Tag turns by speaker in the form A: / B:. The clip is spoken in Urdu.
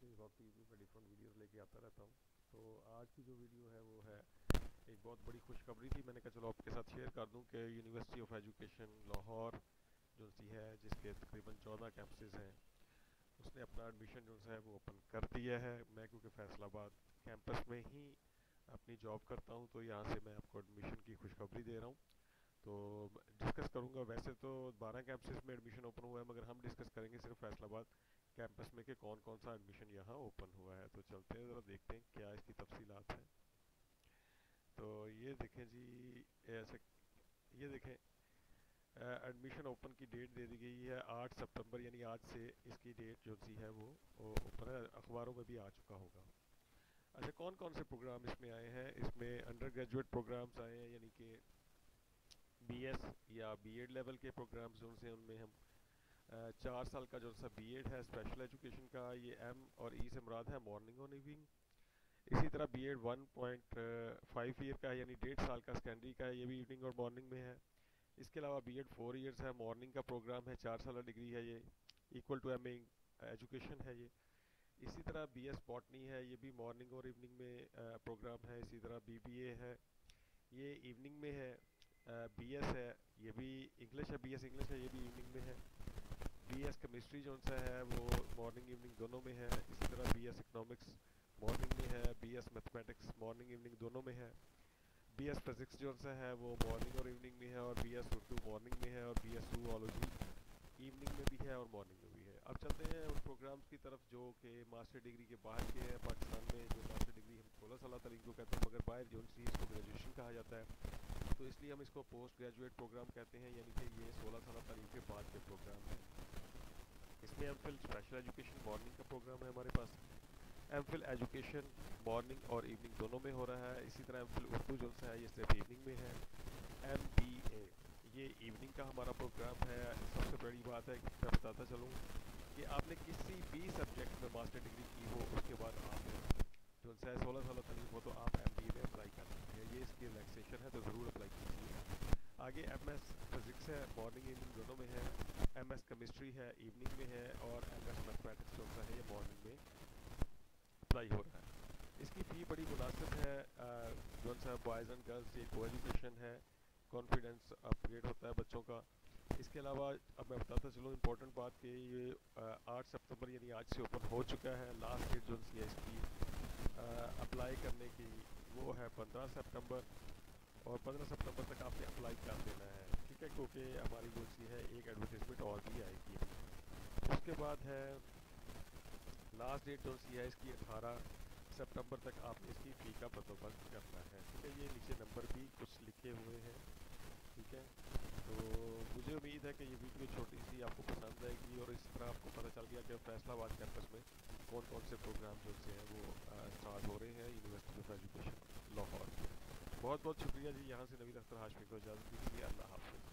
A: کہ اس وقت یوٹیوب پہ ڈفرینٹ ویڈیوز لے کے آتا رہتا ہوں. تو آج کی جو ویڈیو ہے وہ ہے ایک بہت بڑی خوشخبری تھی. میں نے کہا چلو آپ کے ساتھ شیئر کر دوں کہ یونیورسٹی آف ایجوکیشن لاہور جو سی ہے جس کے تقریباً 14 کیمپسز ہیں اس نے اپنا ایڈمیشن جو ہے وہ اوپن کر دیا ہے. میں کیونکہ فیصل آباد کیمپس میں ہی اپنی جاب کرتا ہوں تو یہاں سے میں آپ کو ایڈمیشن کی خوشخبری دے رہا ہوں. تو ڈسکس کروں گا. ویسے تو 12 کیمپسز میں ایڈمیشن اوپن ہوا ہے مگر ہم ڈسکس کریں گے صرف فیصل آباد کیمپس میں کہ کون کون سا ایڈمیشن یہاں اوپن ہوا ہے. تو چلتے ہیں ذرا دیکھتے ہیں کیا اس کی تفصیلات ہیں. تو یہ دیکھیں جی ایسے یہ دیکھیں ایڈمیشن اوپن کی ڈیٹ دے دی گئی ہے 8 سپتمبر یعنی آج سے اس کی ڈیٹ جو سی ہے وہ اوپن ہے. اخباروں میں بھی آ چکا ہوگا. اچھا کون کون سے پروگرام اس میں آئے ہیں؟ اس میں انڈر گریجویٹ پروگرامز آئے ہیں یعنی کہ بی ایس یا بی ایڈ لیول کے پروگرامز جو سے ان میں ہم 4 سال کا جو سا بی ایڈ ہے اسپیشل ایجوکیشن کا یہ ایم اور ای سے مراد ہے مارننگ اور ایوننگ. اسی طرح بی ایڈ 1.5 ایئر کا ہے یعنی 1.5 سال کا سیکنڈری کا ہے یہ بھی ایوننگ اور مارننگ میں ہے. اس کے علاوہ بی ایڈ 4 ایئرس ہے مارننگ کا پروگرام ہے 4 سالہ ڈگری ہے یہ equal to M A education ہے یہ. اسی طرح بی ایس باٹنی ہے یہ بھی مارننگ اور ایوننگ میں پروگرام ہے. اسی طرح بی بی اے ہے یہ ایوننگ میں ہے. بی ایس ہے یہ بھی انگلش ہے بی ایس انگلش ہے یہ بھی ایوننگ میں ہے. بی ایس کیمسٹری جو سا ہے وہ مارننگ ایوننگ دونوں میں ہے. اسی طرح بی ایس اکنامکس مارننگ میں ہے. B S mathematics morning evening دونوں میں ہے. بی ایس فزکس جو سا ہے وہ مارننگ اور ایوننگ میں ہے. اور بی ایس اردو مارننگ میں ہے. اور بی ایس زوالوجی ایوننگ میں بھی ہے اور مارننگ میں بھی ہے. اب چلتے ہیں ان پروگرامز کی طرف جو کہ ماسٹر ڈگری کے باہر کے ہیں. پاکستان میں جو ماسٹر ڈگری ہم 16 سالہ تعلیم کو کہتے ہیں مگر باہر جو سی اس کو گریجویشن کہا جاتا ہے تو اس لیے ہم اس کو پوسٹ گریجویٹ پروگرام کہتے ہیں یعنی کہ یہ 16 سالہ تعلیم کے بعد کے پروگرام ہیں. اس میں M Phil special education morning کا پروگرام ہے ہمارے پاس. ایم فل ایجوکیشن مارننگ اور ایوننگ دونوں میں ہو رہا ہے. اسی طرح ایم فل اردو جو ہے یہ صرف ایوننگ میں ہے. ایم بی اے یہ ایوننگ کا ہمارا پروگرام ہے. سب سے بڑی بات ہے کہ میں بتاتا چلوں کہ آپ نے کسی بھی سبجیکٹ میں ماسٹر ڈگری کی ہو اس کے بعد آپ جو ہے 16 سالہ تعلیم ہو تو آپ ایم بی اے میں اپلائی کر سکتے ہیں. یہ اس کی ریلیکسیشن ہے تو ضرور اپلائی کیجیے. آگے ایم ایس فزکس ہے مارننگ ایوننگ دونوں میں ہے. ایم ایس کیمسٹری ہے ایوننگ میں ہے. اور ایم ایس میتھمیٹکس جو ہے یہ مارننگ میں اپلائی ہو رہا ہے. اس کی فی بڑی مناسب ہے. جو سا بوائز اینڈ گرلس یہ کو ایجوکیشن ہے. کانفیڈنس اپ گریڈ ہوتا ہے بچوں کا. اس کے علاوہ اب میں بتاتا چلوں امپورٹنٹ بات کہ یہ 8 سپتمبر یعنی آج سے اوپن ہو چکا ہے. لاسٹ ڈیٹ جو سی ہے اس کی اپلائی کرنے کی وہ ہے 15 سپتمبر. اور 15 سپتمبر تک آپ نے اپلائی کر دینا ہے ٹھیک ہے کیونکہ ہماری جو سی ہے ایک ایڈورٹیزمنٹ اور بھی آئے گی. اس کے بعد ہے لاسٹ ڈیٹ جو سی ہے اس کی 18 سپتمبر تک آپ نے اس کی فی کا بندوبست کرنا ہے ٹھیک ہے. یہ نیچے نمبر بھی کچھ لکھے ہوئے ہیں ٹھیک ہے. تو مجھے امید ہے کہ یہ ویڈیو چھوٹی سی آپ کو پسند آئے گی اور اس طرح آپ کو پتہ چل گیا کہ فیصل آباد کیمپس میں کون کون سے پروگرام جو سے ہیں وہ اسٹارٹ ہو رہے ہیں یونیورسٹی آف ایجوکیشن لاہور. بہت بہت شکریہ جی. یہاں سے نوید اختر ہاشمی کو اجازت دیجیے. اللہ حافظ.